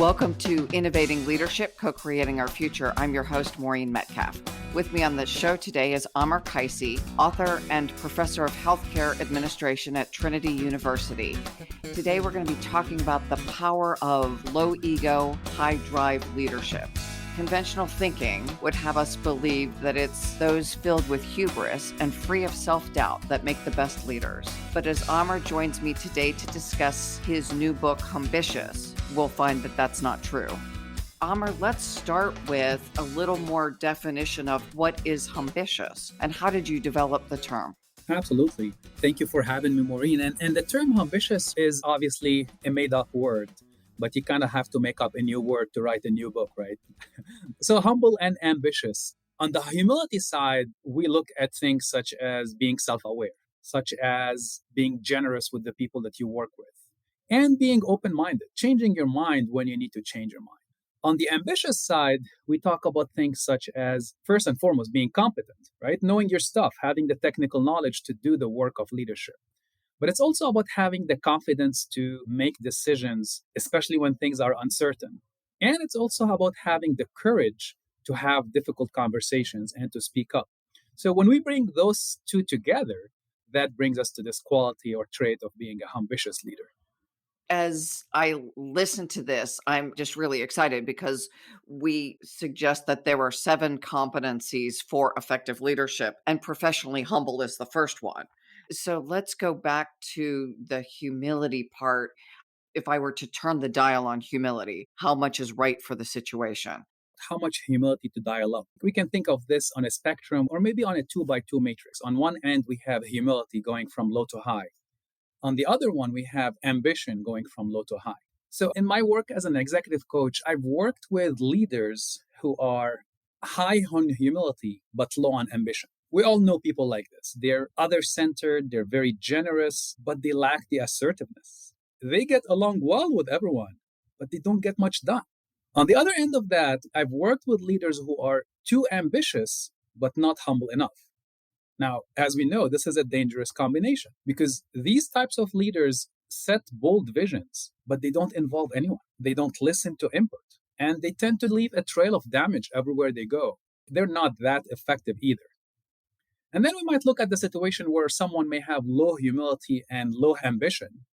Welcome to Innovating Leadership, Co-Creating Our Future. I'm your host, Maureen Metcalf. With me on the show today is Amer Kaissi, author and professor of healthcare administration at Trinity University. Today, we're going to be talking about the power of low ego, high drive leadership. Conventional thinking would have us believe that it's those filled with hubris and free of self-doubt that make the best leaders. But as Amer joins me today to discuss his new book, Humbitious, we'll find that that's not true. Amer, let's start with a little more definition of what is Humbitious and how did you develop the term? Absolutely. Thank you for having me, Maureen. And the term Humbitious is obviously a made-up word, but you kind of have to make up a new word to write a new book, right? So humble and ambitious. On the humility side, we look at things such as being self-aware, such as being generous with the people that you work with, and being open-minded, changing your mind when you need to change your mind. On the ambitious side, we talk about things such as, first and foremost, being competent, right? Knowing your stuff, having the technical knowledge to do the work of leadership. But it's also about having the confidence to make decisions, especially when things are uncertain. And it's also about having the courage to have difficult conversations and to speak up. So when we bring those two together, that brings us to this quality or trait of being a ambitious leader. As I listen to this, I'm just really excited because we suggest that there are 7 competencies for effective leadership, and professionally humble is the first one. So let's go back to the humility part. If I were to turn the dial on humility, how much is right for the situation? How much humility to dial up? We can think of this on a spectrum or maybe on a 2x2 matrix. On one end, we have humility going from low to high. On the other one, we have ambition going from low to high. So in my work as an executive coach, I've worked with leaders who are high on humility, but low on ambition. We all know people like this. They're other-centered, they're very generous, but they lack the assertiveness. They get along well with everyone, but they don't get much done. On the other end of that, I've worked with leaders who are too ambitious, but not humble enough. Now, as we know, this is a dangerous combination because these types of leaders set bold visions, but they don't involve anyone. They don't listen to input, and they tend to leave a trail of damage everywhere they go. They're not that effective either. And then we might look at the situation where someone may have low humility and low ambition,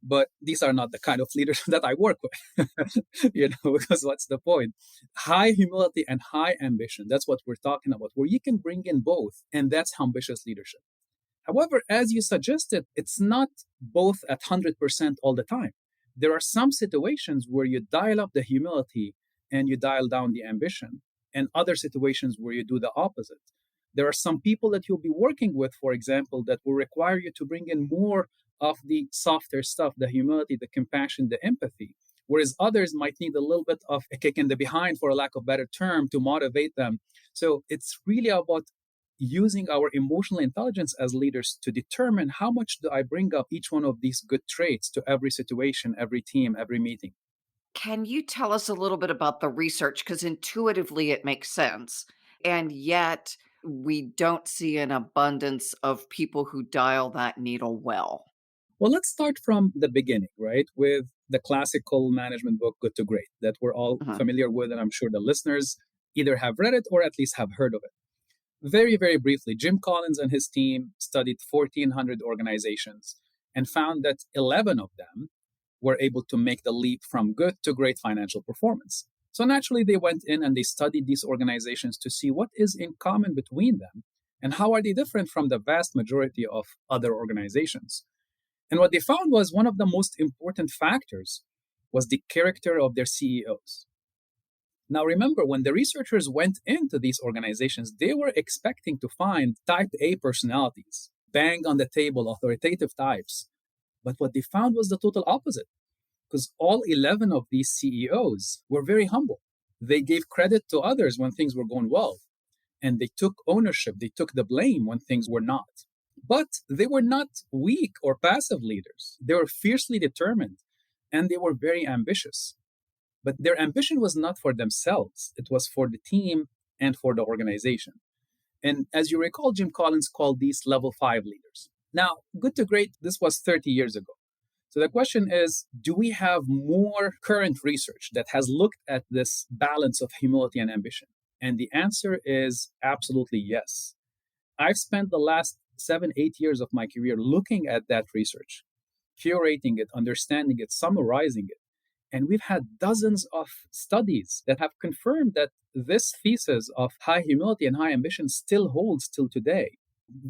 but these are not the kind of leaders that I work with, because what's the point? High humility and high ambition, that's what we're talking about, where you can bring in both, and that's ambitious leadership. However, as you suggested, it's not both at 100% all the time. There are some situations where you dial up the humility and you dial down the ambition, and other situations where you do the opposite. There are some people that you'll be working with, for example, that will require you to bring in more of the softer stuff, the humility, the compassion, the empathy, whereas others might need a little bit of a kick in the behind, for a lack of a better term, to motivate them. So it's really about using our emotional intelligence as leaders to determine how much do I bring up each one of these good traits to every situation, every team, every meeting. Can you tell us a little bit about the research? Because intuitively it makes sense. And yet we don't see an abundance of people who dial that needle well. Well, let's start from the beginning, right? With the classical management book, Good to Great, that we're all familiar with, and I'm sure the listeners either have read it or at least have heard of it. Very, very briefly, Jim Collins and his team studied 1,400 organizations and found that 11 of them were able to make the leap from good to great financial performance. So naturally, they went in and they studied these organizations to see what is in common between them and how are they different from the vast majority of other organizations. And what they found was one of the most important factors was the character of their CEOs. Now, remember, when the researchers went into these organizations, they were expecting to find type A personalities, bang on the table, authoritative types. But what they found was the total opposite, because all 11 of these CEOs were very humble. They gave credit to others when things were going well, and they took ownership, they took the blame when things were not. But they were not weak or passive leaders. They were fiercely determined, and they were very ambitious. But their ambition was not for themselves. It was for the team and for the organization. And as you recall, Jim Collins called these level 5 leaders. Now, good to great, this was 30 years ago. So the question is, do we have more current research that has looked at this balance of humility and ambition? And the answer is absolutely yes. I've spent the last 7, 8 years of my career looking at that research, curating it, understanding it, summarizing it. And we've had dozens of studies that have confirmed that this thesis of high humility and high ambition still holds till today.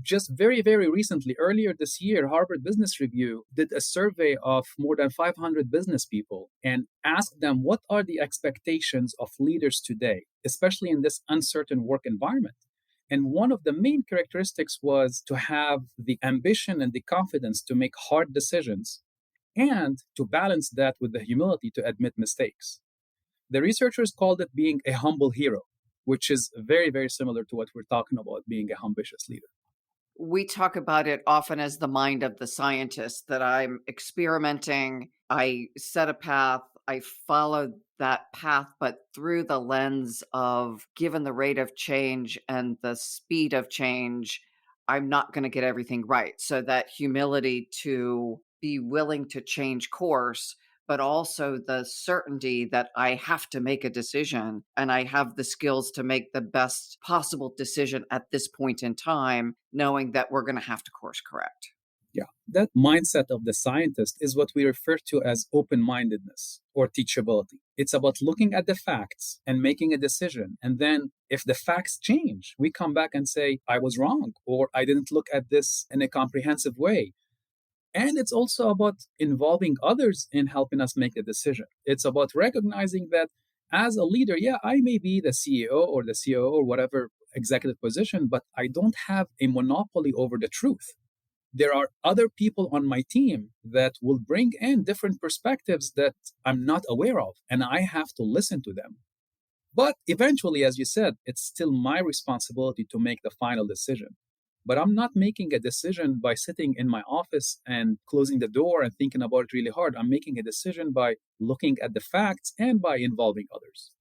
Just very, very recently, earlier this year, Harvard Business Review did a survey of more than 500 business people and asked them what are the expectations of leaders today, especially in this uncertain work environment. And one of the main characteristics was to have the ambition and the confidence to make hard decisions and to balance that with the humility to admit mistakes. The researchers called it being a humble hero, which is very, very similar to what we're talking about being a ambitious leader. We talk about it often as the mind of the scientist, that I'm experimenting, I set a path, I follow that path, but through the lens of, given the rate of change and the speed of change, I'm not going to get everything right. So that humility to be willing to change course, but also the certainty that I have to make a decision and I have the skills to make the best possible decision at this point in time, knowing that we're going to have to course correct. Yeah, that mindset of the scientist is what we refer to as open mindedness or teachability. It's about looking at the facts and making a decision. And then if the facts change, we come back and say, I was wrong, or I didn't look at this in a comprehensive way. And it's also about involving others in helping us make a decision. It's about recognizing that as a leader, yeah, I may be the CEO or the COO or whatever executive position, but I don't have a monopoly over the truth. There are other people on my team that will bring in different perspectives that I'm not aware of, and I have to listen to them. But eventually, as you said, it's still my responsibility to make the final decision. But I'm not making a decision by sitting in my office and closing the door and thinking about it really hard. I'm making a decision by looking at the facts and by involving others.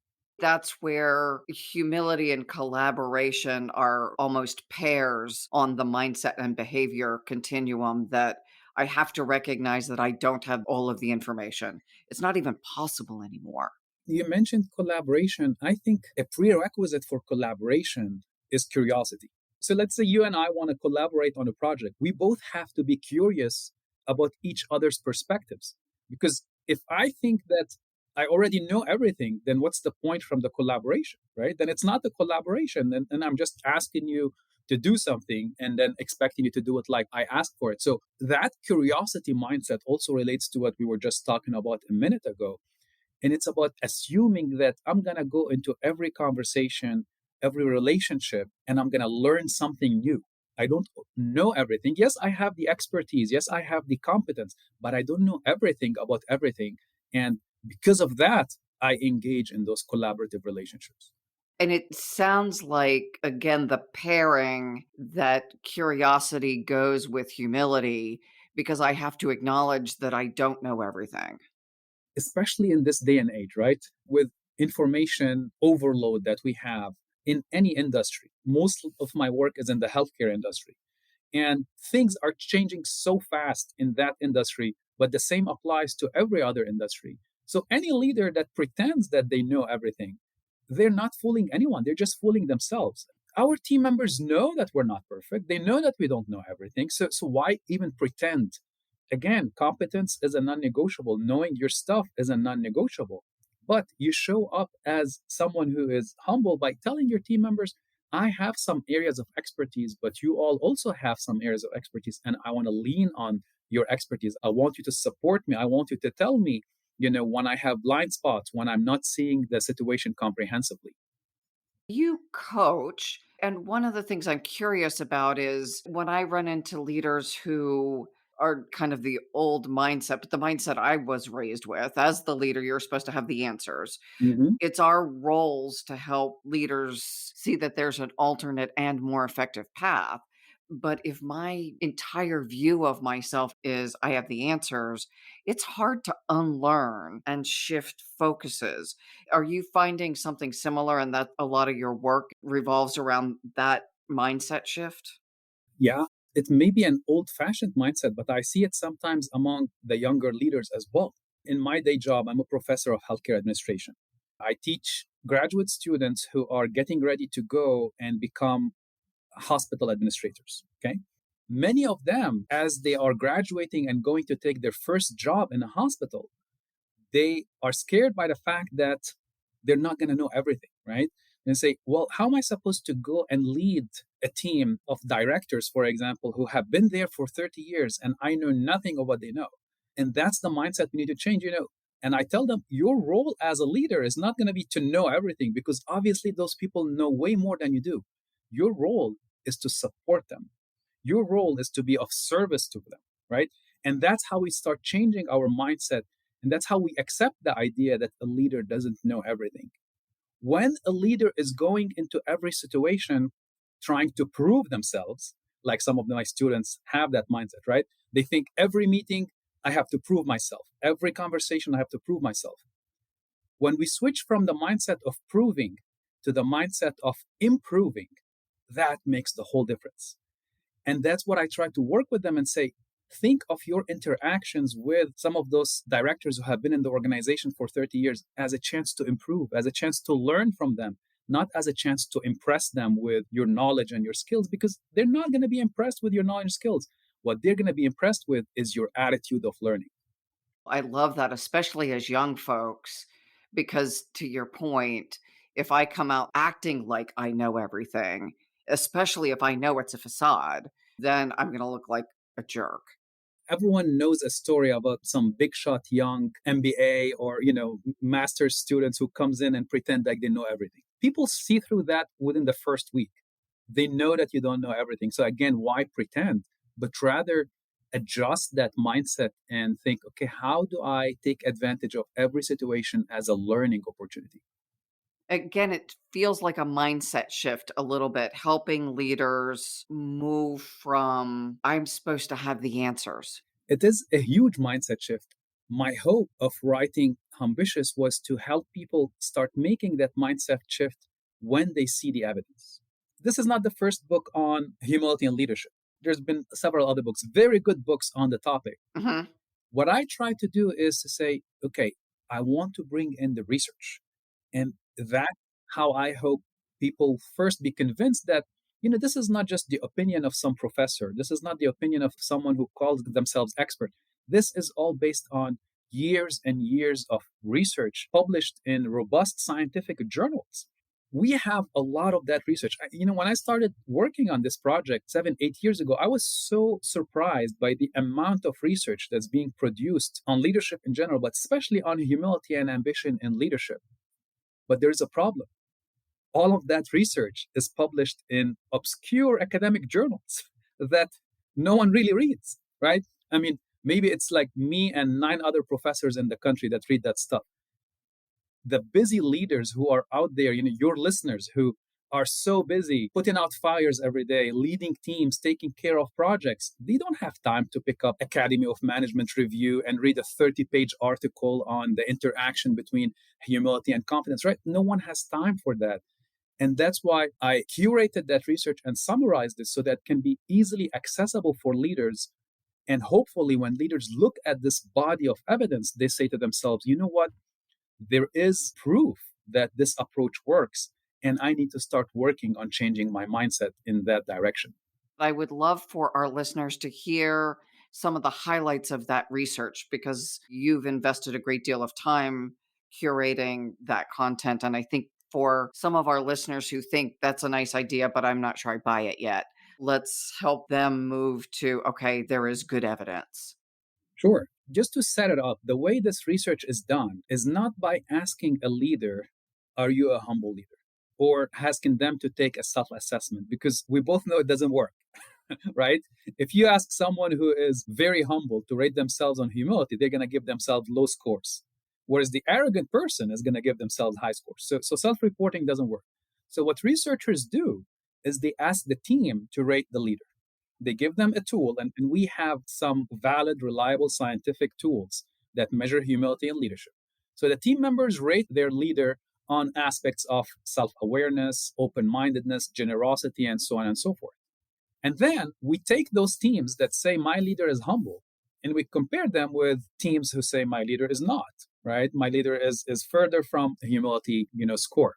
That's where humility and collaboration are almost pairs on the mindset and behavior continuum, that I have to recognize that I don't have all of the information. It's not even possible anymore. You mentioned collaboration. I think a prerequisite for collaboration is curiosity. So let's say you and I want to collaborate on a project. We both have to be curious about each other's perspectives. Because if I think that I already know everything, then what's the point from the collaboration, right? Then it's not the collaboration. And I'm just asking you to do something and then expecting you to do it like I asked for it. So that curiosity mindset also relates to what we were just talking about a minute ago. And it's about assuming that I'm going to go into every conversation, every relationship, and I'm going to learn something new. I don't know everything. Yes, I have the expertise. Yes, I have the competence, but I don't know everything about everything. And because of that, I engage in those collaborative relationships. And it sounds like, again, the pairing, that curiosity goes with humility, because I have to acknowledge that I don't know everything. Especially in this day and age, right? With information overload that we have in any industry. Most of my work is in the healthcare industry. And things are changing so fast in that industry, but the same applies to every other industry. So any leader that pretends that they know everything, they're not fooling anyone. They're just fooling themselves. Our team members know that we're not perfect. They know that we don't know everything. So why even pretend? Again, competence is a non-negotiable. Knowing your stuff is a non-negotiable. But you show up as someone who is humble by telling your team members, I have some areas of expertise, but you all also have some areas of expertise, and I want to lean on your expertise. I want you to support me. I want you to tell me, when I have blind spots, when I'm not seeing the situation comprehensively. You coach, and one of the things I'm curious about is when I run into leaders who are kind of the old mindset, but the mindset I was raised with, as the leader, you're supposed to have the answers. Mhm. It's our roles to help leaders see that there's an alternate and more effective path. But if my entire view of myself is I have the answers, it's hard to unlearn and shift focuses. Are you finding something similar, and that a lot of your work revolves around that mindset shift? Yeah, It may be an old-fashioned mindset, but I see it sometimes among the younger leaders as well. In my day job, I'm a professor of healthcare administration. I teach graduate students who are getting ready to go and become hospital administrators. Okay. Many of them, as they are graduating and going to take their first job in a hospital, they are scared by the fact that they're not going to know everything, right? And say, well, how am I supposed to go and lead a team of directors, for example, who have been there for 30 years and I know nothing of what they know? And that's the mindset we need to change, And I tell them, your role as a leader is not going to be to know everything, because obviously those people know way more than you do. Your role is to support them. Your role is to be of service to them, right? And that's how we start changing our mindset. And that's how we accept the idea that a leader doesn't know everything. When a leader is going into every situation trying to prove themselves, like some of my students have that mindset, right? They think every meeting, I have to prove myself. Every conversation, I have to prove myself. When we switch from the mindset of proving to the mindset of improving, that makes the whole difference. And that's what I try to work with them and say, think of your interactions with some of those directors who have been in the organization for 30 years as a chance to improve, as a chance to learn from them, not as a chance to impress them with your knowledge and your skills, because they're not going to be impressed with your knowledge and skills. What they're going to be impressed with is your attitude of learning. I love that, especially as young folks, because to your point, if I come out acting like I know everything, especially if I know it's a facade, then I'm going to look like a jerk. Everyone knows a story about some big shot young MBA or, master's students who comes in and pretend like they know everything. People see through that within the first week. They know that you don't know everything. So again, why pretend? But rather adjust that mindset and think, okay, how do I take advantage of every situation as a learning opportunity? Again, it feels like a mindset shift a little bit, helping leaders move from I'm supposed to have the answers. It is a huge mindset shift. My hope of writing Humbitious was to help people start making that mindset shift when they see the evidence. This is not the first book on humility and leadership. There's been several other books, very good books on the topic. Mm-hmm. What I try to do is to say, okay, I want to bring in the research. And that's how I hope people first be convinced that, this is not just the opinion of some professor. This is not the opinion of someone who calls themselves expert. This is all based on years and years of research published in robust scientific journals. We have a lot of that research. When I started working on this project 7-8 years ago, I was so surprised by the amount of research that's being produced on leadership in general, but especially on humility and ambition in leadership. But there's a problem. All of that research is published in obscure academic journals that no one really reads, right? I mean, maybe it's like me and 9 other professors in the country that read that stuff. The busy leaders who are out there, your listeners who are so busy putting out fires every day, leading teams, taking care of projects, they don't have time to pick up Academy of Management Review and read a 30-page article on the interaction between humility and confidence, right? No one has time for that. And that's why I curated that research and summarized it so that it can be easily accessible for leaders. And hopefully when leaders look at this body of evidence, they say to themselves, you know what? There is proof that this approach works, and I need to start working on changing my mindset in that direction. I would love for our listeners to hear some of the highlights of that research, because you've invested a great deal of time curating that content. And I think for some of our listeners who think that's a nice idea, but I'm not sure I buy it yet, let's help them move to, okay, there is good evidence. Sure. Just to set it up, the way this research is done is not by asking a leader, are you a humble leader? Or asking them to take a self-assessment, because we both know it doesn't work, right? If you ask someone who is very humble to rate themselves on humility, they're going to give themselves low scores. Whereas the arrogant person is going to give themselves high scores. So self-reporting doesn't work. So what researchers do is they ask the team to rate the leader. They give them a tool, and we have some valid, reliable scientific tools that measure humility and leadership. So the team members rate their leader on aspects of self-awareness, open-mindedness, generosity, and so on and so forth. And then we take those teams that say my leader is humble and we compare them with teams who say my leader is not, right? My leader is further from the humility, score.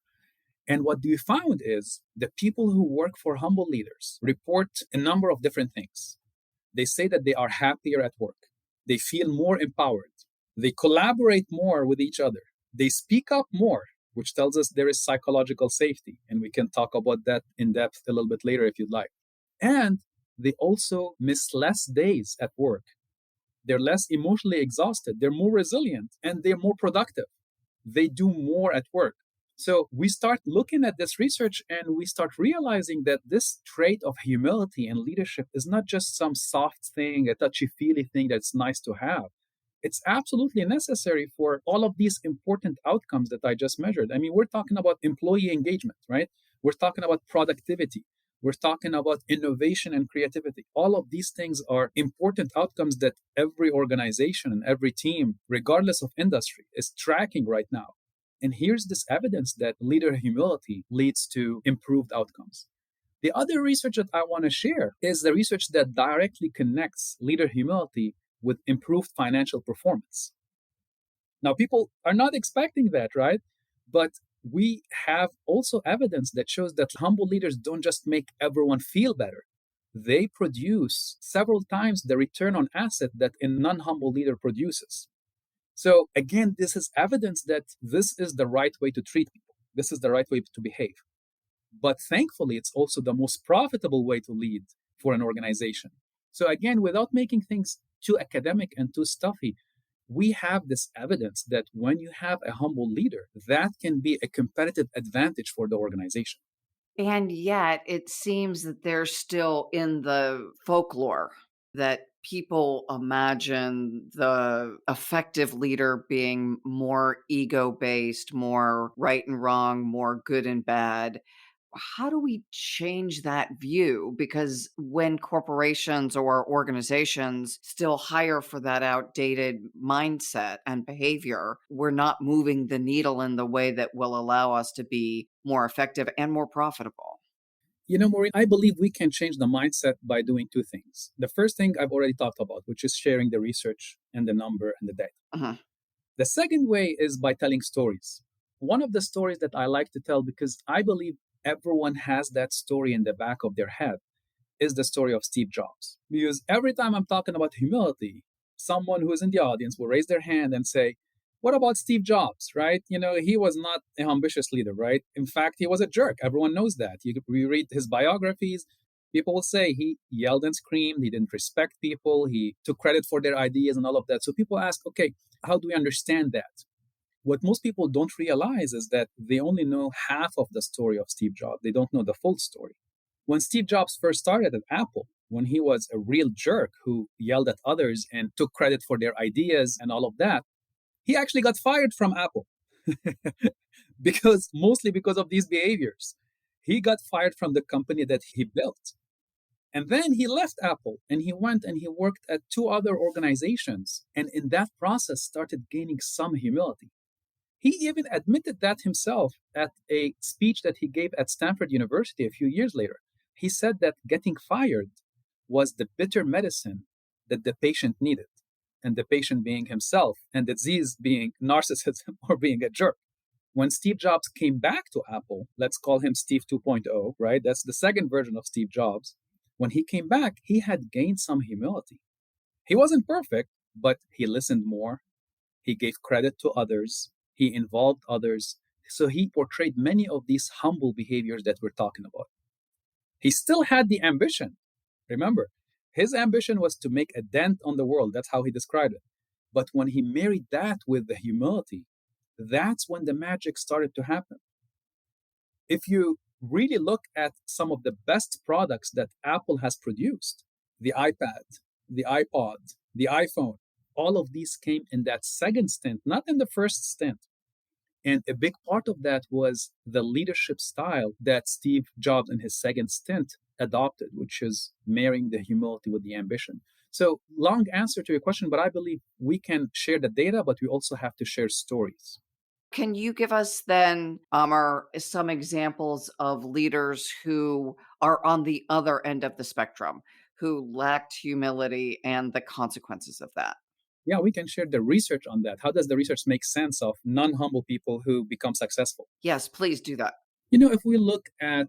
And what we found is the people who work for humble leaders report a number of different things. They say that they are happier at work. They feel more empowered. They collaborate more with each other. They speak up more, which tells us there is psychological safety. And we can talk about that in depth a little bit later if you'd like. And they also miss less days at work. They're less emotionally exhausted. They're more resilient and they're more productive. They do more at work. So we start looking at this research and we start realizing that this trait of humility and leadership is not just some soft thing, a touchy-feely thing that's nice to have. It's absolutely necessary for all of these important outcomes that I just measured. I mean, we're talking about employee engagement, right? We're talking about productivity. We're talking about innovation and creativity. All of these things are important outcomes that every organization and every team, regardless of industry, is tracking right now. And here's this evidence that leader humility leads to improved outcomes. The other research that I want to share is the research that directly connects leader humility with improved financial performance. Now, people are not expecting that, right? But we have also evidence that shows that humble leaders don't just make everyone feel better. They produce several times the return on asset that a non-humble leader produces. So again, this is evidence that this is the right way to treat people. This is the right way to behave. But thankfully, it's also the most profitable way to lead for an organization. So again, without making things too academic and too stuffy, we have this evidence that when you have a humble leader, that can be a competitive advantage for the organization. And yet it seems that they're still in the folklore that people imagine the effective leader being more ego-based, more right and wrong, more good and bad. How do we change that view? Because when corporations or organizations still hire for that outdated mindset and behavior, we're not moving the needle in the way that will allow us to be more effective and more profitable. Maureen, I believe we can change the mindset by doing two things. The first thing I've already talked about, which is sharing the research and the number and the data. Uh-huh. The second way is by telling stories. One of the stories that I like to tell, because I believe everyone has that story in the back of their head, is the story of Steve Jobs. Because every time I'm talking about humility, someone who is in the audience will raise their hand and say, what about Steve Jobs, right? He was not a ambitious leader, right? In fact, he was a jerk. Everyone knows that. You read his biographies, people will say he yelled and screamed, he didn't respect people, he took credit for their ideas and all of that. So people ask, okay, how do we understand that? What most people don't realize is that they only know half of the story of Steve Jobs. They don't know the full story. When Steve Jobs first started at Apple, when he was a real jerk who yelled at others and took credit for their ideas and all of that, he actually got fired from Apple mostly because of these behaviors. He got fired from the company that he built. And then he left Apple and he went and he worked at two other organizations. And in that process started gaining some humility. He even admitted that himself at a speech that he gave at Stanford University a few years later. He said that getting fired was the bitter medicine that the patient needed, and the patient being himself, and the disease being narcissism or being a jerk. When Steve Jobs came back to Apple, let's call him Steve 2.0, right? That's the second version of Steve Jobs. When he came back, he had gained some humility. He wasn't perfect, but he listened more. He gave credit to others. He involved others. So he portrayed many of these humble behaviors that we're talking about. He still had the ambition. Remember, his ambition was to make a dent on the world. That's how he described it. But when he married that with the humility, that's when the magic started to happen. If you really look at some of the best products that Apple has produced, the iPad, the iPod, the iPhone, all of these came in that second stint, not in the first stint. And a big part of that was the leadership style that Steve Jobs in his second stint adopted, which is marrying the humility with the ambition. So long answer to your question, but I believe we can share the data, but we also have to share stories. Can you give us then, Amer, some examples of leaders who are on the other end of the spectrum, who lacked humility and the consequences of that? Yeah, we can share the research on that. How does the research make sense of non-humble people who become successful? Yes, please do that. If we look at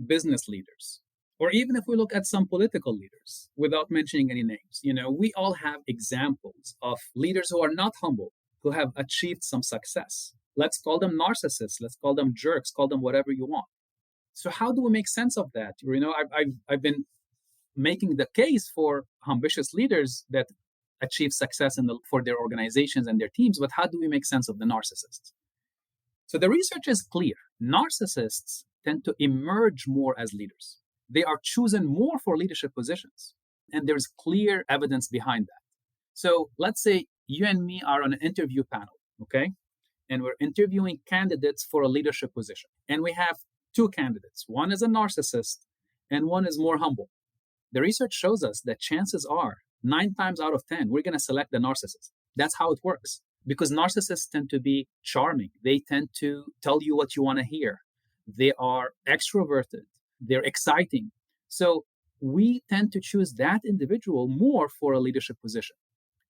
business leaders, or even if we look at some political leaders, without mentioning any names, we all have examples of leaders who are not humble, who have achieved some success. Let's call them narcissists. Let's call them jerks. Call them whatever you want. So how do we make sense of that? I've been making the case for ambitious leaders that achieve success for their organizations and their teams, but how do we make sense of the narcissists? So the research is clear. Narcissists tend to emerge more as leaders. They are chosen more for leadership positions, and there's clear evidence behind that. So let's say you and me are on an interview panel, okay? And we're interviewing candidates for a leadership position. And we have two candidates. One is a narcissist and one is more humble. The research shows us that chances are 9 times out of 10, we're going to select the narcissist. That's how it works. Because narcissists tend to be charming. They tend to tell you what you want to hear. They are extroverted. They're exciting. So we tend to choose that individual more for a leadership position.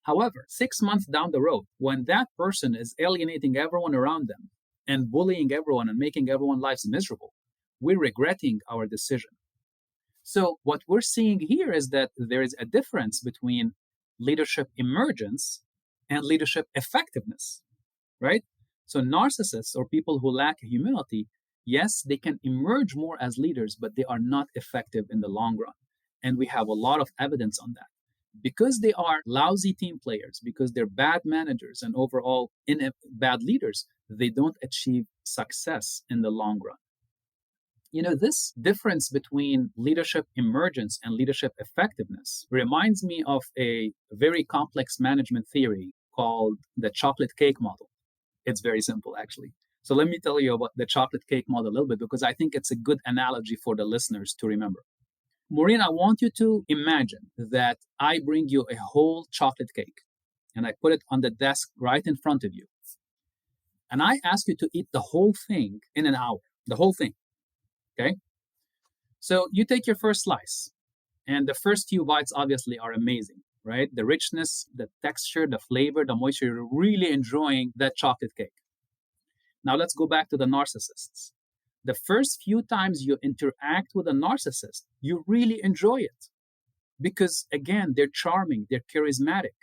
However, 6 months down the road, when that person is alienating everyone around them and bullying everyone and making everyone's lives miserable, we're regretting our decision. So what we're seeing here is that there is a difference between leadership emergence and leadership effectiveness, right? So narcissists or people who lack humility, yes, they can emerge more as leaders, but they are not effective in the long run. And we have a lot of evidence on that. Because they are lousy team players, because they're bad managers and overall bad leaders, they don't achieve success in the long run. This difference between leadership emergence and leadership effectiveness reminds me of a very complex management theory called the chocolate cake model. It's very simple, actually. So let me tell you about the chocolate cake model a little bit, because I think it's a good analogy for the listeners to remember. Maureen, I want you to imagine that I bring you a whole chocolate cake and I put it on the desk right in front of you. And I ask you to eat the whole thing in an hour, the whole thing. Okay? So you take your first slice, and the first few bites obviously are amazing, right? The richness, the texture, the flavor, the moisture, you're really enjoying that chocolate cake. Now let's go back to the narcissists. The first few times you interact with a narcissist, you really enjoy it. Because again, they're charming, they're charismatic.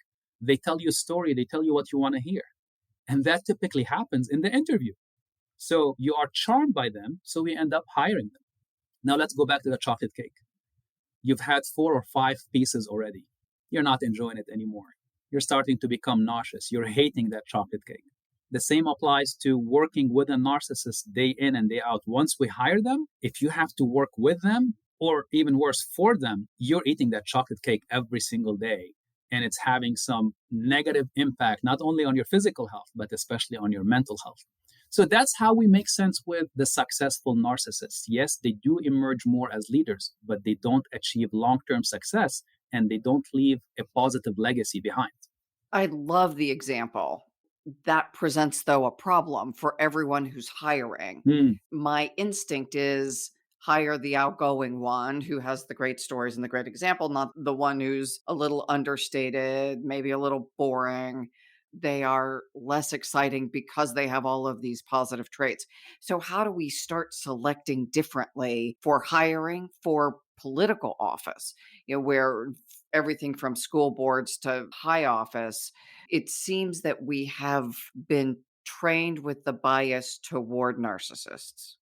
They tell you a story, they tell you what you want to hear. And that typically happens in the interview. So you are charmed by them, so we end up hiring them. Now let's go back to the chocolate cake. You've had 4 or 5 pieces already. You're not enjoying it anymore. You're starting to become nauseous. You're hating that chocolate cake. The same applies to working with a narcissist day in and day out. Once we hire them, if you have to work with them, or even worse, for them, you're eating that chocolate cake every single day. And it's having some negative impact, not only on your physical health, but especially on your mental health. So that's how we make sense with the successful narcissists. Yes, they do emerge more as leaders, but they don't achieve long-term success and they don't leave a positive legacy behind. I love the example. That presents, though, a problem for everyone who's hiring. My instinct is hire the outgoing one who has the great stories and the great example, not the one who's a little understated, maybe a little boring. They are less exciting because they have all of these positive traits. So how do we start selecting differently for hiring for political office, where everything from school boards to high office, it seems that we have been trained with the bias toward narcissists.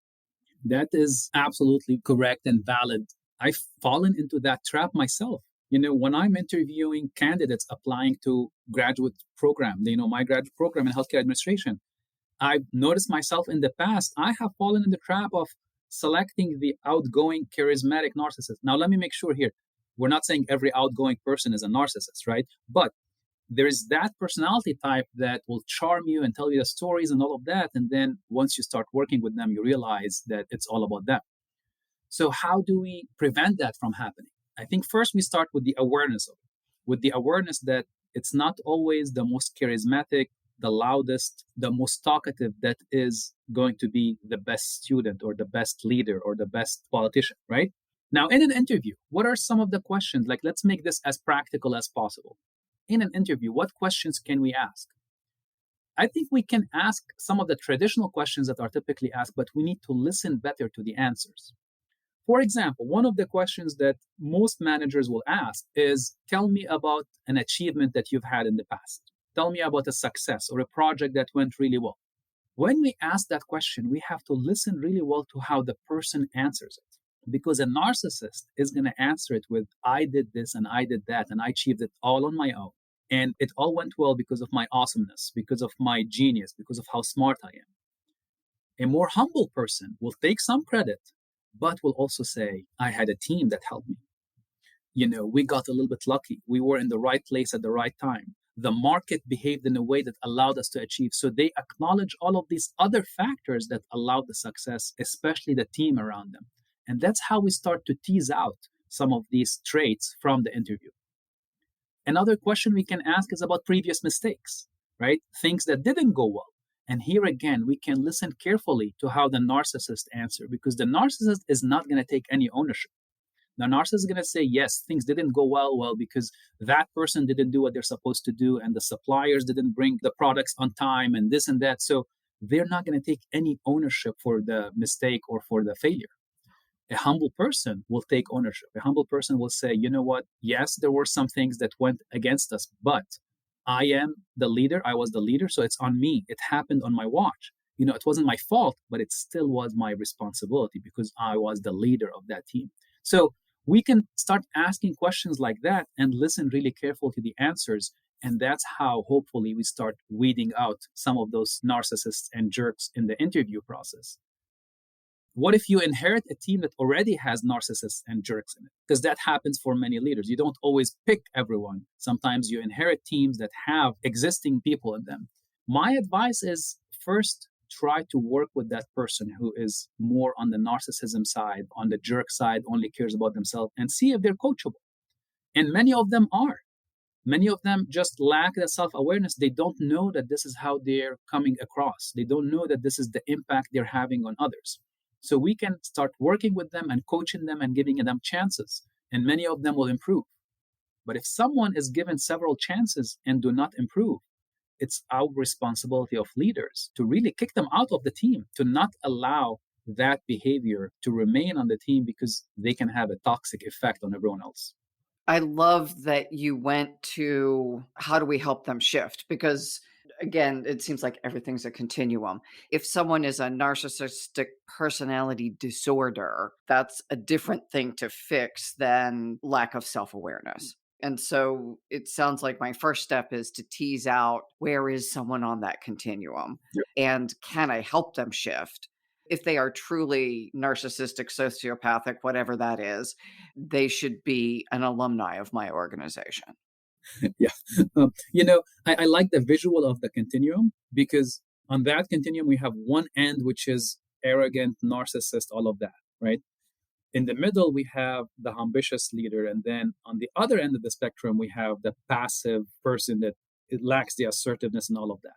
That is absolutely correct and valid. I've fallen into that trap myself. When I'm interviewing candidates applying to graduate program, my graduate program in healthcare administration, I've noticed myself in the past, I have fallen in the trap of selecting the outgoing, charismatic narcissist. Now, let me make sure here, we're not saying every outgoing person is a narcissist, right? But there is that personality type that will charm you and tell you the stories and all of that. And then once you start working with them, you realize that it's all about them. So how do we prevent that from happening? I think first we start with the awareness of it, with the awareness that it's not always the most charismatic, the loudest, the most talkative that is going to be the best student or the best leader or the best politician, right? Now, in an interview, what are some of the questions? Like, let's make this as practical as possible. In an interview, what questions can we ask? I think we can ask some of the traditional questions that are typically asked, but we need to listen better to the answers. For example, one of the questions that most managers will ask is, tell me about an achievement that you've had in the past. Tell me about a success or a project that went really well. When we ask that question, we have to listen really well to how the person answers it. Because a narcissist is going to answer it with, I did this and I did that and I achieved it all on my own. And it all went well because of my awesomeness, because of my genius, because of how smart I am. A more humble person will take some credit, but will also say, I had a team that helped me. We got a little bit lucky. We were in the right place at the right time. The market behaved in a way that allowed us to achieve. So they acknowledge all of these other factors that allowed the success, especially the team around them. And that's how we start to tease out some of these traits from the interview. Another question we can ask is about previous mistakes, right? Things that didn't go well. And here again, we can listen carefully to how the narcissist answer, because the narcissist is not going to take any ownership. The narcissist is going to say, yes, things didn't go well because that person didn't do what they're supposed to do, and the suppliers didn't bring the products on time, and this and that. So they're not going to take any ownership for the mistake or for the failure. A humble person will take ownership. A humble person will say, you know what? Yes, there were some things that went against us, but I am the leader. I was the leader, so it's on me. It happened on my watch. It wasn't my fault, but it still was my responsibility because I was the leader of that team. So we can start asking questions like that and listen really carefully to the answers. And that's how hopefully we start weeding out some of those narcissists and jerks in the interview process. What if you inherit a team that already has narcissists and jerks in it? Because that happens for many leaders. You don't always pick everyone. Sometimes you inherit teams that have existing people in them. My advice is first try to work with that person who is more on the narcissism side, on the jerk side, only cares about themselves, and see if they're coachable. And many of them are. Many of them just lack that self-awareness. They don't know that this is how they're coming across. They don't know that this is the impact they're having on others. So we can start working with them and coaching them and giving them chances, and many of them will improve. But if someone is given several chances and do not improve, it's our responsibility of leaders to really kick them out of the team, to not allow that behavior to remain on the team because they can have a toxic effect on everyone else. I love that you went to how do we help them shift? Because again, it seems like everything's a continuum. If someone is a narcissistic personality disorder, that's a different thing to fix than lack of self-awareness. And so it sounds like my first step is to tease out where is someone on that continuum, and can I help them shift? If they are truly narcissistic, sociopathic, whatever that is, they should be an alumni of my organization. Yeah. I like the visual of the continuum because on that continuum, we have one end, which is arrogant, narcissist, all of that, right? In the middle, we have the ambitious leader. And then on the other end of the spectrum, we have the passive person that it lacks the assertiveness and all of that.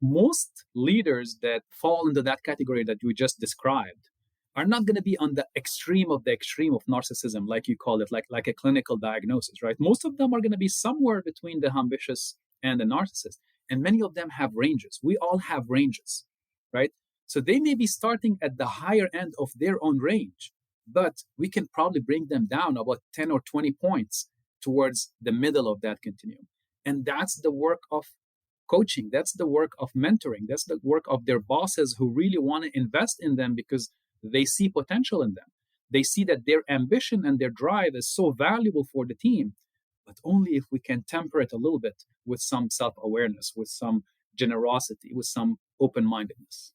Most leaders that fall into that category that you just described are not going to be on the extreme of narcissism, like you call it, like a clinical diagnosis, right? Most of them are going to be somewhere between the ambitious and the narcissist. And many of them have ranges. We all have ranges, right? So they may be starting at the higher end of their own range, but we can probably bring them down about 10 or 20 points towards the middle of that continuum. And that's the work of coaching. That's the work of mentoring. That's the work of their bosses who really want to invest in them because they see potential in them. They see that their ambition and their drive is so valuable for the team, but only if we can temper it a little bit with some self-awareness, with some generosity, with some open-mindedness.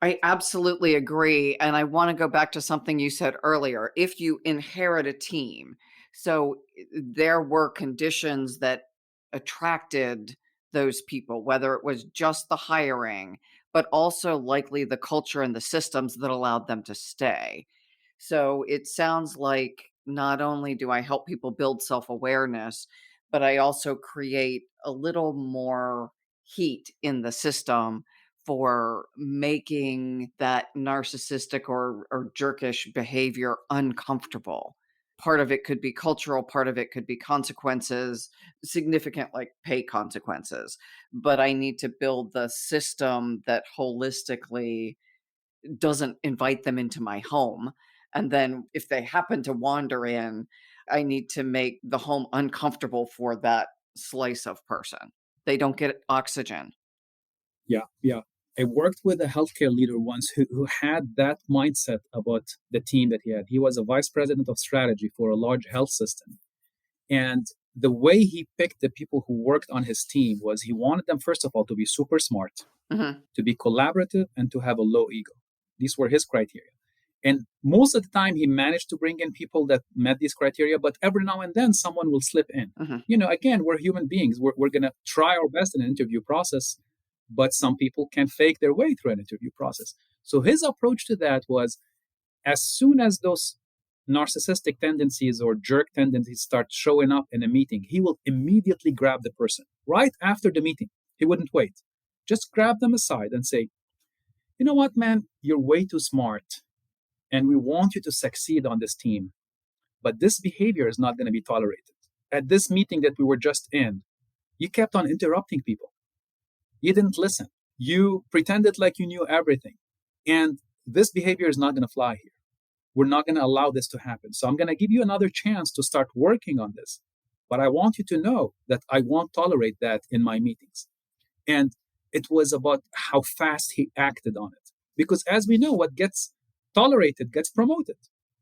I absolutely agree. And I want to go back to something you said earlier. If you inherit a team, so there were conditions that attracted those people, whether it was just the hiring, but also likely the culture and the systems that allowed them to stay. So it sounds like not only do I help people build self-awareness, but I also create a little more heat in the system for making that narcissistic or jerkish behavior uncomfortable. Part of it could be cultural, part of it could be consequences, significant like pay consequences. But I need to build the system that holistically doesn't invite them into my home. And then if they happen to wander in, I need to make the home uncomfortable for that slice of person. They don't get oxygen. Yeah, yeah. I worked with a healthcare leader once who had that mindset about the team that he had. He was a vice president of strategy for a large health system. And the way he picked the people who worked on his team was he wanted them, first of all, to be super smart, to be collaborative, and to have a low ego. These were his criteria. And most of the time, he managed to bring in people that met these criteria, but every now and then, someone will slip in. Again, we're human beings. We're going to try our best in an interview process, but some people can fake their way through an interview process. So his approach to that was, as soon as those narcissistic tendencies or jerk tendencies start showing up in a meeting, he will immediately grab the person right after the meeting. He wouldn't wait. Just grab them aside and say, you know what, man, you're way too smart and we want you to succeed on this team, but this behavior is not going to be tolerated. At this meeting that we were just in, you kept on interrupting people. You didn't listen. You pretended like you knew everything. And this behavior is not going to fly here. We're not going to allow this to happen. So I'm going to give you another chance to start working on this. But I want you to know that I won't tolerate that in my meetings. And it was about how fast he acted on it. Because as we know, what gets tolerated gets promoted,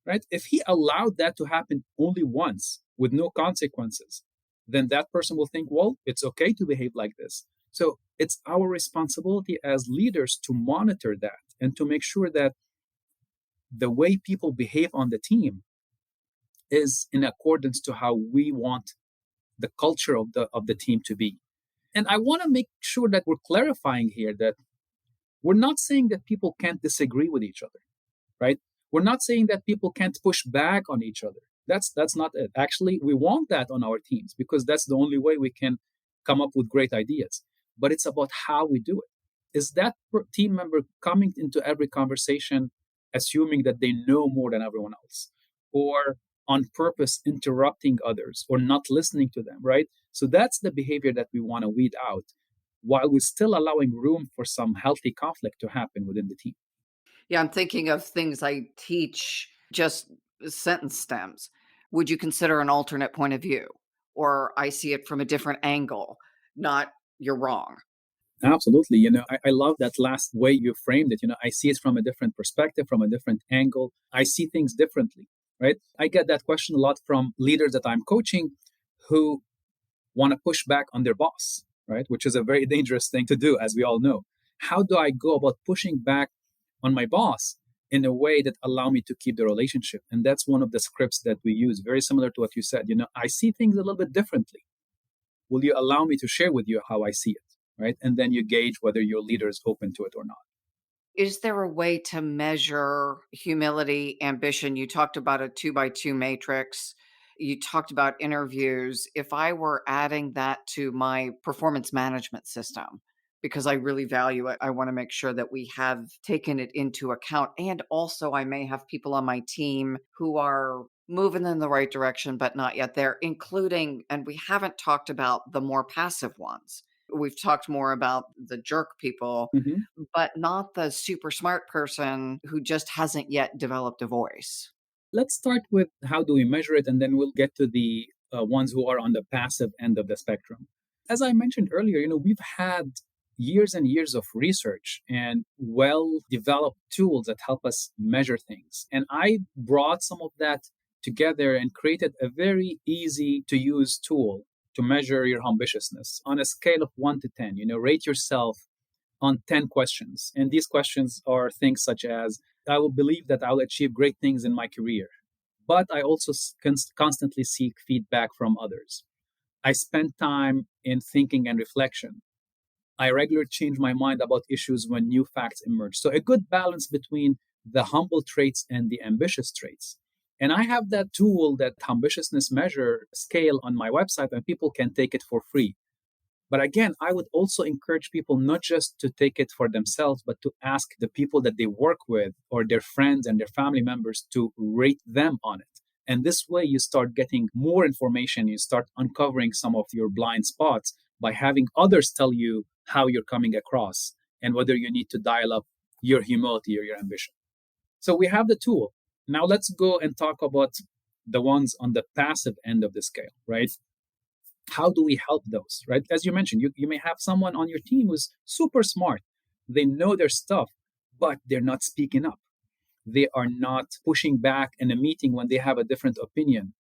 right? If he allowed that to happen only once with no consequences, then that person will think, well, it's okay to behave like this. So it's our responsibility as leaders to monitor that and to make sure that the way people behave on the team is in accordance to how we want the culture of the team to be. And I want to make sure that we're clarifying here that we're not saying that people can't disagree with each other, right? We're not saying that people can't push back on each other. That's not it. Actually, we want that on our teams because that's the only way we can come up with great ideas. But it's about how we do it. Is that team member coming into every conversation assuming that they know more than everyone else, or on purpose interrupting others or not listening to them, right? So that's the behavior that we want to weed out while we're still allowing room for some healthy conflict to happen within the team. Yeah, I'm thinking of things I teach, just sentence stems. Would you consider an alternate point of view? Or I see it from a different angle, not you're wrong. Absolutely. I love that last way you framed it. I see it from a different perspective, from a different angle. I see things differently, right? I get that question a lot from leaders that I'm coaching who want to push back on their boss, right? Which is a very dangerous thing to do, as we all know. How do I go about pushing back on my boss in a way that allow me to keep the relationship? And that's one of the scripts that we use, very similar to what you said. I see things a little bit differently. Will you allow me to share with you how I see it? Right? And then you gauge whether your leader is open to it or not. Is there a way to measure humility, ambition? You talked about a 2x2 matrix. You talked about interviews. If I were adding that to my performance management system, because I really value it, I want to make sure that we have taken it into account. And also, I may have people on my team who are moving in the right direction, but not yet there, including, and we haven't talked about the more passive ones. We've talked more about the jerk people, but not the super smart person who just hasn't yet developed a voice. Let's start with how do we measure it, and then we'll get to the ones who are on the passive end of the spectrum. As I mentioned earlier, we've had years and years of research and well-developed tools that help us measure things. And I brought some of that together and created a very easy-to-use tool to measure your ambitiousness on a scale of 1 to 10. Rate yourself on 10 questions. And these questions are things such as, I will believe that I'll achieve great things in my career, but I also constantly seek feedback from others. I spend time in thinking and reflection. I regularly change my mind about issues when new facts emerge. So a good balance between the humble traits and the ambitious traits. And I have that tool, that ambitiousness measure scale on my website, and people can take it for free. But again, I would also encourage people not just to take it for themselves, but to ask the people that they work with or their friends and their family members to rate them on it. And this way, you start getting more information. You start uncovering some of your blind spots by having others tell you how you're coming across and whether you need to dial up your humility or your ambition. So we have the tool. Now let's go and talk about the ones on the passive end of the scale, right? How do we help those, right? As you mentioned, you may have someone on your team who's super smart. They know their stuff, but they're not speaking up. They are not pushing back in a meeting when they have a different opinion.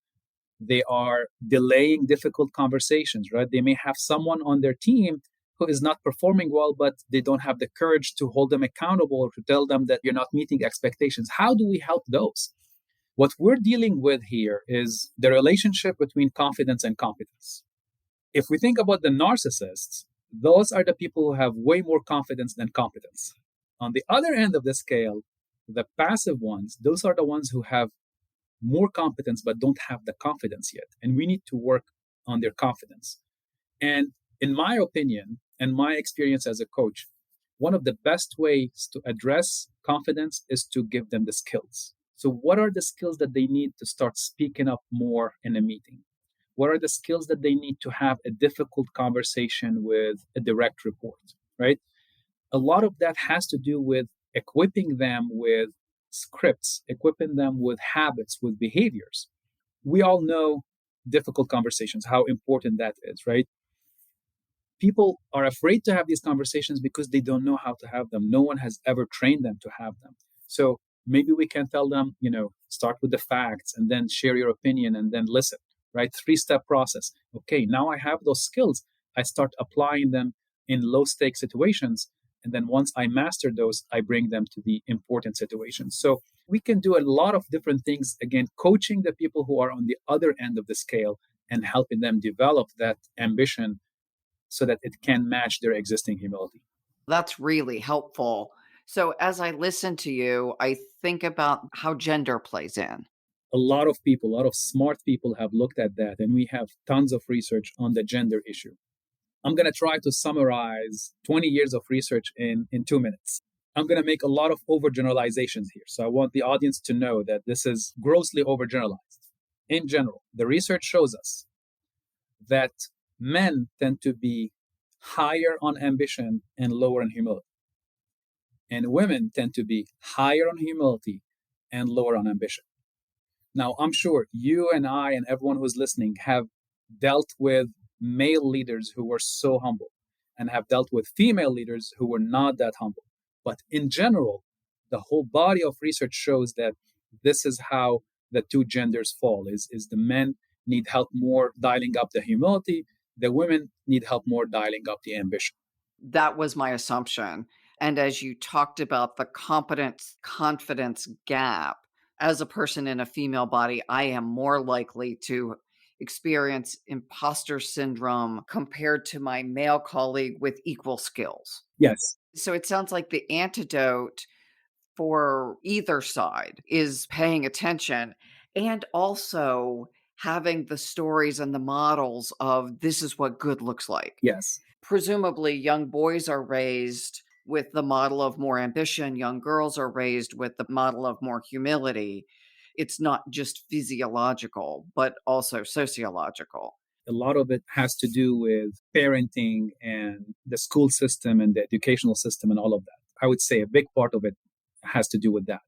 They are delaying difficult conversations, right? They may have someone on their team who is not performing well, but they don't have the courage to hold them accountable or to tell them that you're not meeting expectations. How do we help those? What we're dealing with here is the relationship between confidence and competence. If we think about the narcissists, those are the people who have way more confidence than competence. On the other end of the scale, the passive ones, those are the ones who have more competence but don't have the confidence yet. And we need to work on their confidence. And in my opinion and my experience as a coach, one of the best ways to address confidence is to give them the skills. So what are the skills that they need to start speaking up more in a meeting? What are the skills that they need to have a difficult conversation with a direct report, right? A lot of that has to do with equipping them with scripts, equipping them with habits, with behaviors. We all know difficult conversations, how important that is, right? People are afraid to have these conversations because they don't know how to have them. No one has ever trained them to have them. So maybe we can tell them, start with the facts and then share your opinion and then listen, right? 3-step process. Okay, now I have those skills. I start applying them in low stake situations. And then once I master those, I bring them to the important situations. So we can do a lot of different things, again, coaching the people who are on the other end of the scale and helping them develop that ambition so that it can match their existing humility. That's really helpful. So as I listen to you, I think about how gender plays in. A lot of people, a lot of smart people have looked at that, and we have tons of research on the gender issue. I'm going to try to summarize 20 years of research in 2 minutes. I'm going to make a lot of overgeneralizations here. So I want the audience to know that this is grossly overgeneralized. In general, the research shows us that men tend to be higher on ambition and lower on humility. And women tend to be higher on humility and lower on ambition. Now, I'm sure you and I and everyone who's listening have dealt with male leaders who were so humble and have dealt with female leaders who were not that humble. But in general, the whole body of research shows that this is how the two genders fall, is the men need help more dialing up the humility, the women need help more dialing up the ambition. That was my assumption. And as you talked about the competence confidence gap, as a person in a female body, I am more likely to experience imposter syndrome compared to my male colleague with equal skills. Yes. So it sounds like the antidote for either side is paying attention and also having the stories and the models of this is what good looks like. Yes. Presumably, young boys are raised with the model of more ambition. Young girls are raised with the model of more humility. It's not just physiological, but also sociological. A lot of it has to do with parenting and the school system and the educational system and all of that. I would say a big part of it has to do with that.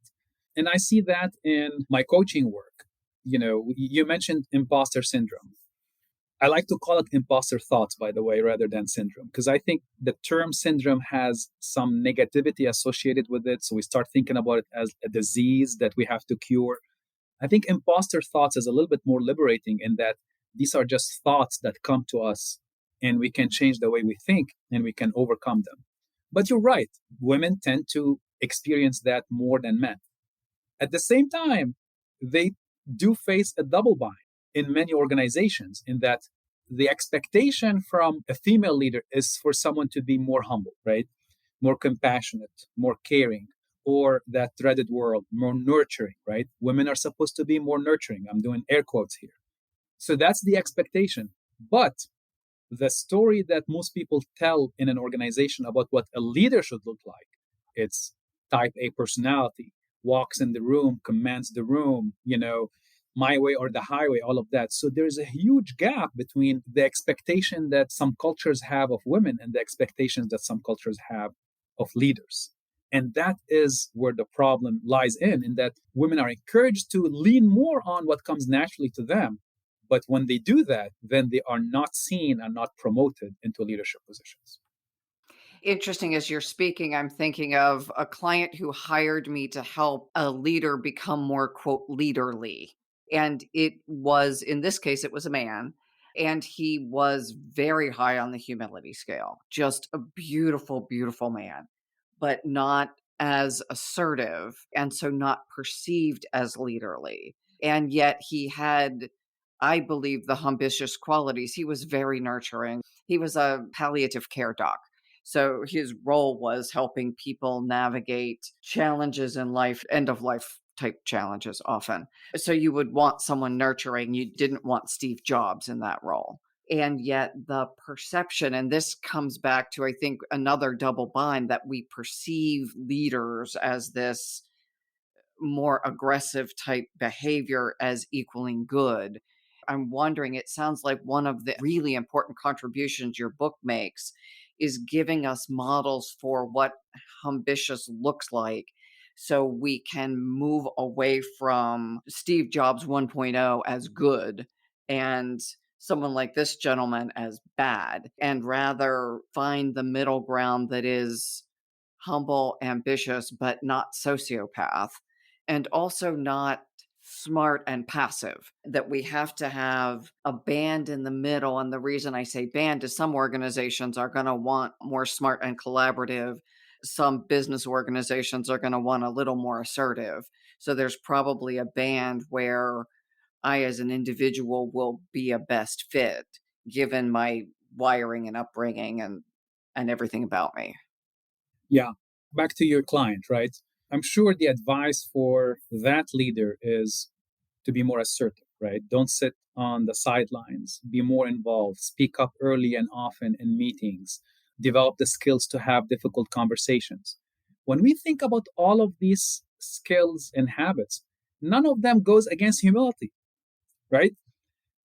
And I see that in my coaching work. You mentioned imposter syndrome. I like to call it imposter thoughts, by the way, rather than syndrome, because I think the term syndrome has some negativity associated with it. So we start thinking about it as a disease that we have to cure. I think imposter thoughts is a little bit more liberating in that these are just thoughts that come to us and we can change the way we think and we can overcome them. But you're right, women tend to experience that more than men. At the same time, they do face a double bind in many organizations, in that the expectation from a female leader is for someone to be more humble, right? More compassionate, more caring, or that dreaded word, more nurturing, right? Women are supposed to be more nurturing. I'm doing air quotes here. So that's the expectation. But the story that most people tell in an organization about what a leader should look like. It's type A personality, walks in the room, commands the room, my way or the highway, all of that. So there's a huge gap between the expectation that some cultures have of women and the expectations that some cultures have of leaders. And that is where the problem lies in that women are encouraged to lean more on what comes naturally to them. But when they do that, then they are not seen and not promoted into leadership positions. Interesting, as you're speaking, I'm thinking of a client who hired me to help a leader become more, quote, leaderly. And it was, in this case, it was a man. And he was very high on the humility scale, just a beautiful, beautiful man, but not as assertive. And so not perceived as leaderly. And yet he had, I believe, the Humbitious qualities. He was very nurturing. He was a palliative care doc. So his role was helping people navigate challenges in life, end of life type challenges often. So you would want someone nurturing. You didn't want Steve Jobs in that role. And yet the perception, and this comes back to, I think, another double bind, that we perceive leaders as this more aggressive type behavior as equaling good. I'm wondering, it sounds like one of the really important contributions your book makes is giving us models for what ambitious looks like, so we can move away from Steve Jobs 1.0 as good and someone like this gentleman as bad, and rather find the middle ground that is humble, ambitious, but not sociopath, and also not smart and passive, that we have to have a band in the middle. And the reason I say band is some organizations are going to want more smart and collaborative. Some business organizations are going to want a little more assertive. So there's probably a band where I, as an individual, will be a best fit given my wiring and upbringing and everything about me. Yeah. Back to your client, right? I'm sure the advice for that leader is to be more assertive, right? Don't sit on the sidelines, be more involved, speak up early and often in meetings, develop the skills to have difficult conversations. When we think about all of these skills and habits, none of them goes against humility, right?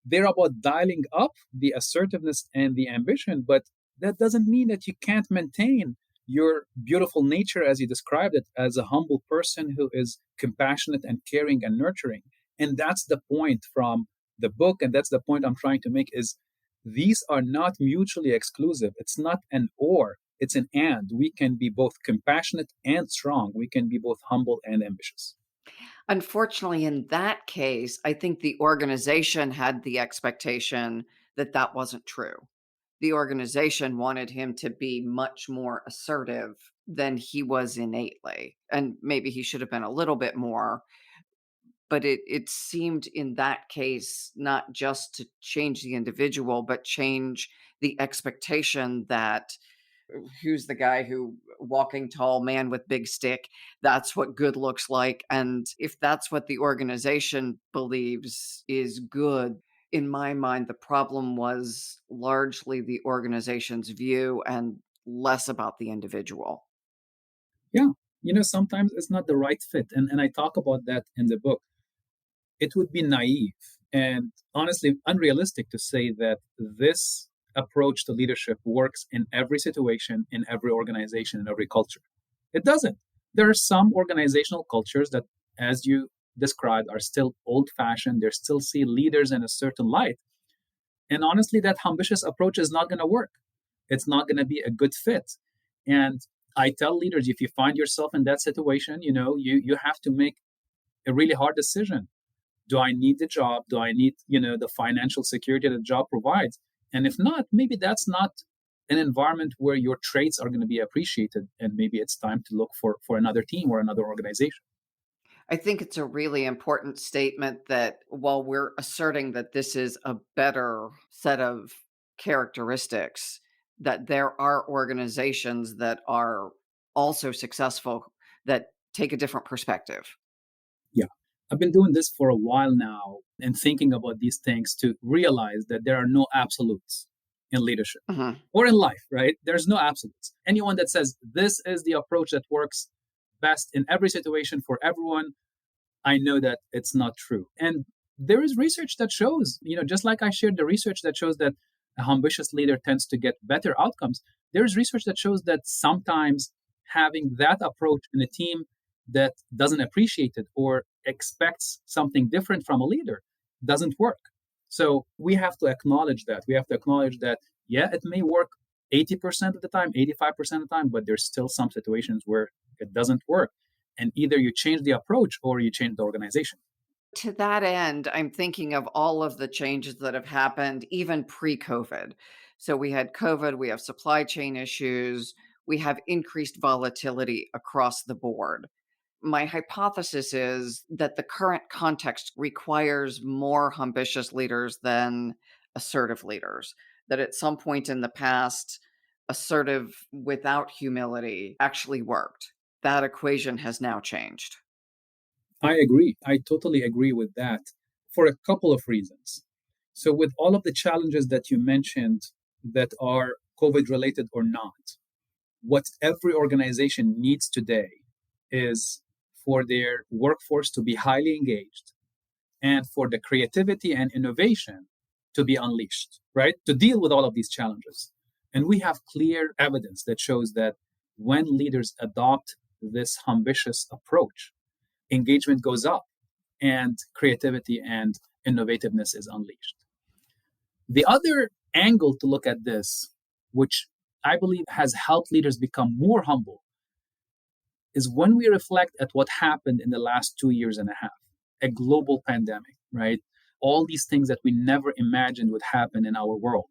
They're about dialing up the assertiveness and the ambition, but that doesn't mean that you can't maintain your beautiful nature as you described it, as a humble person who is compassionate and caring and nurturing. And that's the point from the book, and that's the point I'm trying to make, is these are not mutually exclusive. It's not an or, it's an and. We can be both compassionate and strong. We can be both humble and ambitious. Unfortunately, in that case, I think the organization had the expectation that that wasn't true. The organization wanted him to be much more assertive than he was innately. And maybe he should have been a little bit more, but it seemed in that case not just to change the individual, but change the expectation that who's the guy who walking tall man with big stick, that's what good looks like. And if that's what the organization believes is good, in my mind the problem was largely the organization's view and less about the individual. Yeah. Sometimes it's not the right fit. And I talk about that in the book. It would be naive and honestly unrealistic to say that this approach to leadership works in every situation, in every organization, in every culture. It doesn't. There are some organizational cultures that, as you described, are still old fashioned. They still see leaders in a certain light. And honestly, that ambitious approach is not going to work. It's not going to be a good fit. And I tell leaders, if you find yourself in that situation, you have to make a really hard decision. Do I need the job? Do I need, the financial security that the job provides? And if not, maybe that's not an environment where your traits are going to be appreciated. And maybe it's time to look for another team or another organization. I think it's a really important statement that while we're asserting that this is a better set of characteristics, that there are organizations that are also successful that take a different perspective. Yeah. I've been doing this for a while now and thinking about these things to realize that there are no absolutes. in leadership Mhm. or in life, right? There's no absolutes. Anyone that says this is the approach that works best in every situation for everyone, I know that it's not true. And there is research that shows, just like I shared the research that shows that a ambitious leader tends to get better outcomes, there's research that shows that sometimes having that approach in a team that doesn't appreciate it or expects something different from a leader doesn't work. So we have to acknowledge that. We have to acknowledge that, yeah, it may work 80% of the time, 85% of the time, but there's still some situations where it doesn't work. And either you change the approach or you change the organization. To that end, I'm thinking of all of the changes that have happened even pre-COVID. So we had COVID, we have supply chain issues, we have increased volatility across the board. My hypothesis is that the current context requires more ambitious leaders than assertive leaders. That at some point in the past, assertive without humility actually worked. That equation has now changed. I agree. I totally agree with that for a couple of reasons. So, with all of the challenges that you mentioned that are COVID related or not, what every organization needs today is for their workforce to be highly engaged and for the creativity and innovation to be unleashed, right? To deal with all of these challenges. And we have clear evidence that shows that when leaders adopt this ambitious approach, engagement goes up and creativity and innovativeness is unleashed. The other angle to look at this, which I believe has helped leaders become more humble, is when we reflect at what happened in the last 2 years and a half, a global pandemic, right? All these things that we never imagined would happen in our world.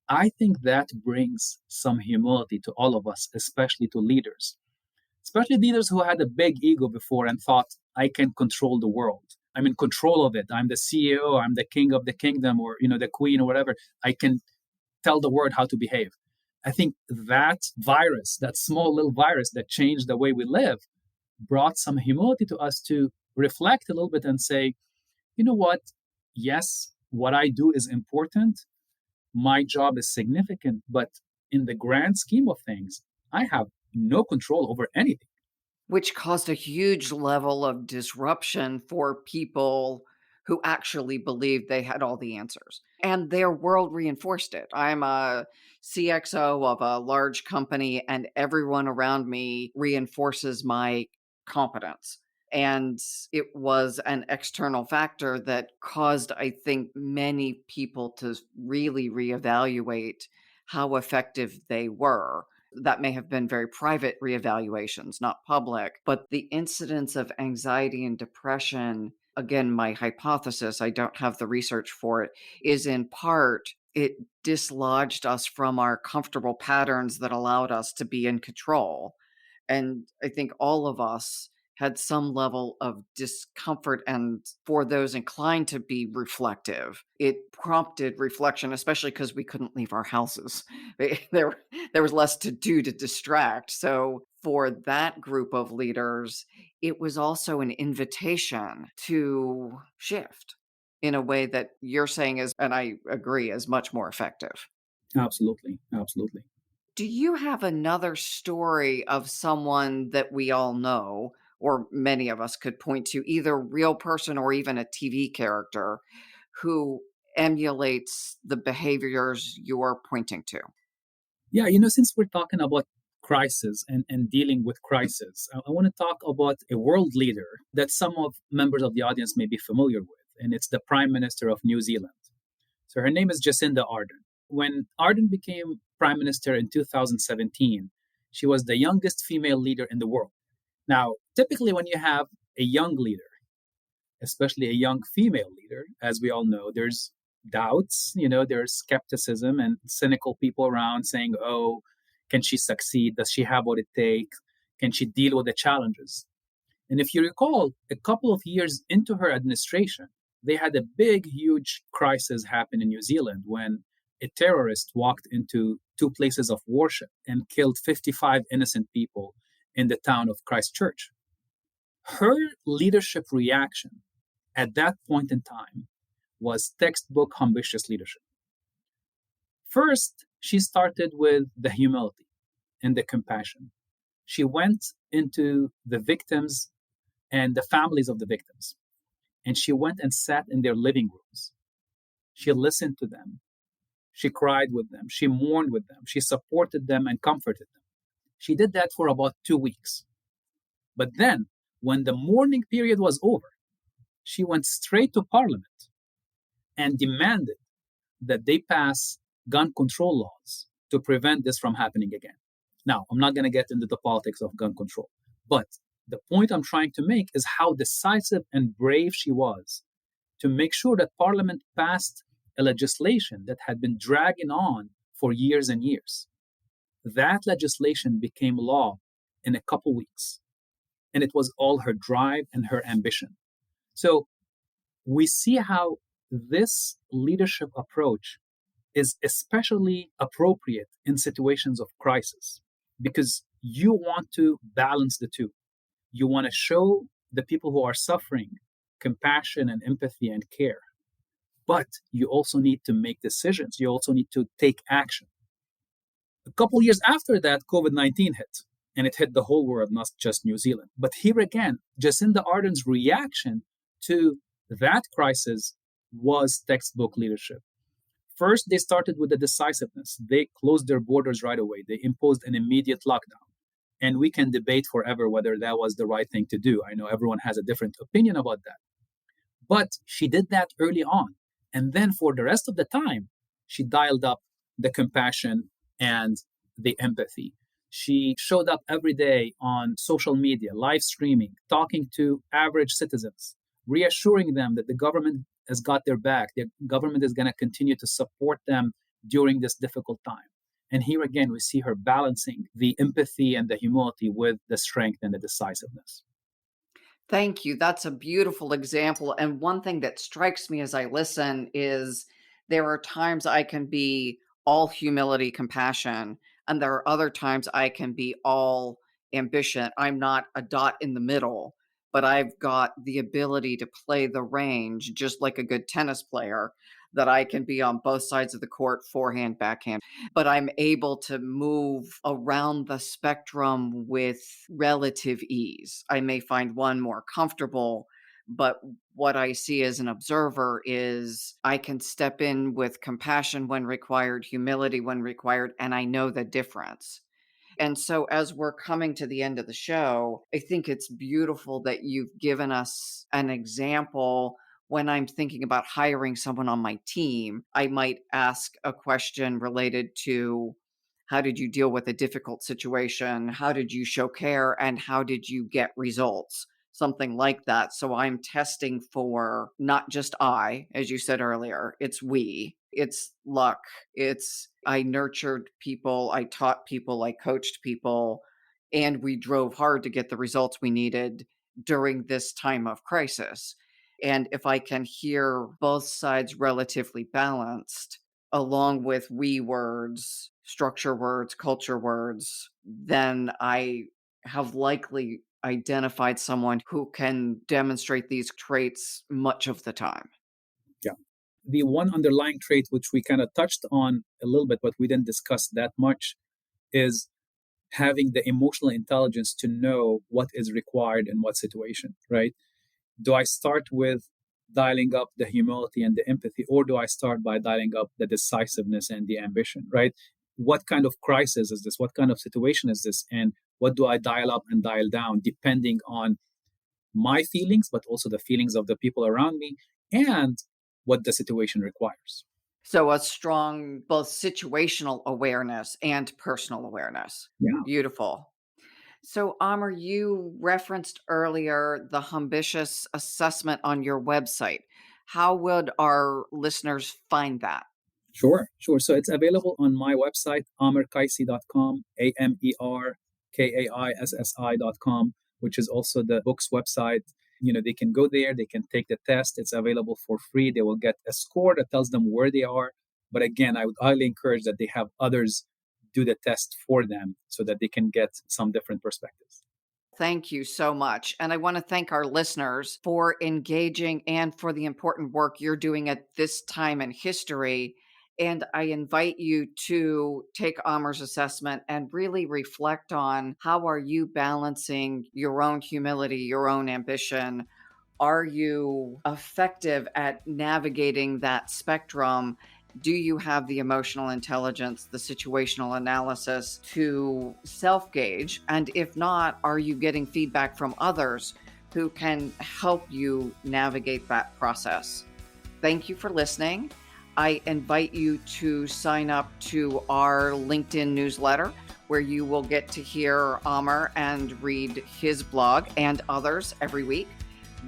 I think that brings some humility to all of us, especially to leaders, especially leaders who had a big ego before and thought, I can control the world. I'm in control of it. I'm the CEO, I'm the king of the kingdom, or the queen or whatever. I can tell the world how to behave. I think that virus, that small little virus that changed the way we live, brought some humility to us to reflect a little bit and say, you know what? Yes, what I do is important. My job is significant, but in the grand scheme of things, I have no control over anything. Which caused a huge level of disruption for people who actually believed they had all the answers. And their world reinforced it. I'm a CXO of a large company, and everyone around me reinforces my competence. And it was an external factor that caused, I think, many people to really reevaluate how effective they were. That may have been very private reevaluations, not public, but the incidence of anxiety and depression, again, my hypothesis, I don't have the research for it, is in part it dislodged us from our comfortable patterns that allowed us to be in control. And I think all of us had some level of discomfort. And for those inclined to be reflective, it prompted reflection, especially because we couldn't leave our houses. There was less to do to distract. So for that group of leaders, it was also an invitation to shift in a way that you're saying is, and I agree, is much more effective. Absolutely. Absolutely. Do you have another story of someone that we all know, or many of us could point to, either real person or even a TV character, who emulates the behaviors you're pointing to? Yeah, since we're talking about crisis and dealing with crisis, I want to talk about a world leader that some of members of the audience may be familiar with, and it's the Prime Minister of New Zealand. So her name is Jacinda Ardern. When Ardern became Prime Minister in 2017, she was the youngest female leader in the world. Now, typically when you have a young leader, especially a young female leader, as we all know, there's doubts, there's skepticism and cynical people around saying, oh, can she succeed? Does she have what it takes? Can she deal with the challenges? And if you recall, a couple of years into her administration, they had a big, huge crisis happen in New Zealand when a terrorist walked into two places of worship and killed 55 innocent people in the town of Christchurch. Her leadership reaction at that point in time was textbook ambitious leadership. First, she started with the humility and the compassion. She went into the victims and the families of the victims, and she went and sat in their living rooms. She listened to them. She cried with them. She mourned with them. She supported them and comforted them. She did that for about 2 weeks. But then, when the mourning period was over, she went straight to Parliament and demanded that they pass gun control laws to prevent this from happening again. Now, I'm not going to get into the politics of gun control, but the point I'm trying to make is how decisive and brave she was to make sure that Parliament passed a legislation that had been dragging on for years and years. That legislation became law in a couple weeks, and it was all her drive and her ambition. So we see how this leadership approach is especially appropriate in situations of crisis because you want to balance the two. You want to show the people who are suffering compassion and empathy and care, but you also need to make decisions. You also need to take action. A couple years after that, COVID-19 hit, and it hit the whole world, not just New Zealand. But here again, Jacinda Ardern's reaction to that crisis was textbook leadership. First, they started with the decisiveness. They closed their borders right away. They imposed an immediate lockdown. And we can debate forever whether that was the right thing to do. I know everyone has a different opinion about that. But she did that early on. And then for the rest of the time, she dialed up the compassion and the empathy. She showed up every day on social media, live streaming, talking to average citizens, reassuring them that the government has got their back. The government is going to continue to support them during this difficult time. And here again, we see her balancing the empathy and the humility with the strength and the decisiveness. Thank you. That's a beautiful example. And one thing that strikes me as I listen is there are times I can be all humility, compassion, and there are other times I can be all ambition. I'm not a dot in the middle, but I've got the ability to play the range just like a good tennis player, that I can be on both sides of the court, forehand, backhand, but I'm able to move around the spectrum with relative ease. I may find one more comfortable, but what I see as an observer is I can step in with compassion when required, humility when required, and I know the difference. And so, as we're coming to the end of the show, I think it's beautiful that you've given us an example. When I'm thinking about hiring someone on my team, I might ask a question related to how did you deal with a difficult situation? How did you show care? And how did you get results? Something like that. So I'm testing for not just I, as you said earlier, it's we, it's luck, it's I nurtured people, I taught people, I coached people, and we drove hard to get the results we needed during this time of crisis. And if I can hear both sides relatively balanced, along with we words, structure words, culture words, then I have likely identified someone who can demonstrate these traits much of the time. Yeah. The one underlying trait, which we kind of touched on a little bit, but we didn't discuss that much, is having the emotional intelligence to know what is required in what situation, right? Do I start with dialing up the humility and the empathy, or do I start by dialing up the decisiveness and the ambition, right? What kind of crisis is this? What kind of situation is this? And what do I dial up and dial down depending on my feelings, but also the feelings of the people around me and what the situation requires? So a strong both situational awareness and personal awareness. Yeah. Beautiful. So, Amer, you referenced earlier the Humbitious assessment on your website. How would our listeners find that? Sure. So it's available on my website, amerkaissi.com, AmerKaissi.com, which is also the book's website. They can go there, they can take the test. It's available for free. They will get a score that tells them where they are. But again, I would highly encourage that they have others do the test for them so that they can get some different perspectives. Thank you so much. And I want to thank our listeners for engaging and for the important work you're doing at this time in history. And I invite you to take Amer's assessment and really reflect on how are you balancing your own humility, your own ambition. Are you effective at navigating that spectrum? Do you have the emotional intelligence, the situational analysis to self-gauge? And if not, are you getting feedback from others who can help you navigate that process? Thank you for listening. I invite you to sign up to our LinkedIn newsletter, where you will get to hear Amer and read his blog and others every week.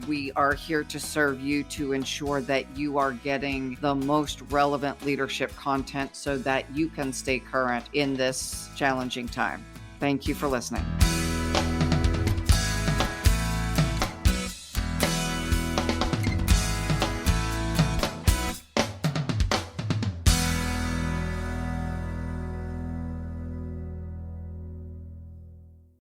We are here to serve you to ensure that you are getting the most relevant leadership content so that you can stay current in this challenging time. Thank you for listening.